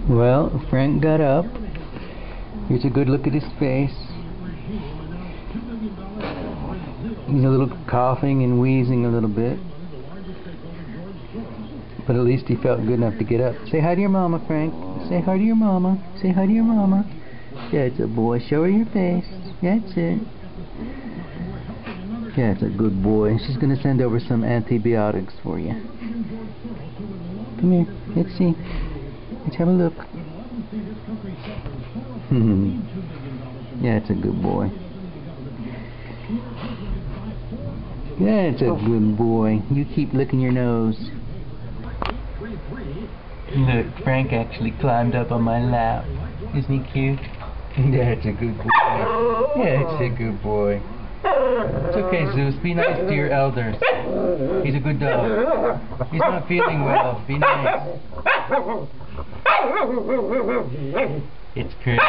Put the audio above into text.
Well, Frank got up. Here's a good look at his face. He's a little coughing and wheezing a little bit. But at least he felt good enough to get up. Say hi to your mama, Frank. Say hi to your mama. Say hi to your mama. That's a boy. Show her your face. That's it. That's a good boy. She's going to send over some antibiotics for you. Come here. Let's see. Let's have a look. That's a good boy. That's a good boy. You keep licking your nose. Look, Frank actually climbed up on my lap. Isn't he cute? That's a good boy. That's a good boy. It's okay, Zeus. Be nice to your elders. He's a good dog. He's not feeling well. Be nice. It's Chris.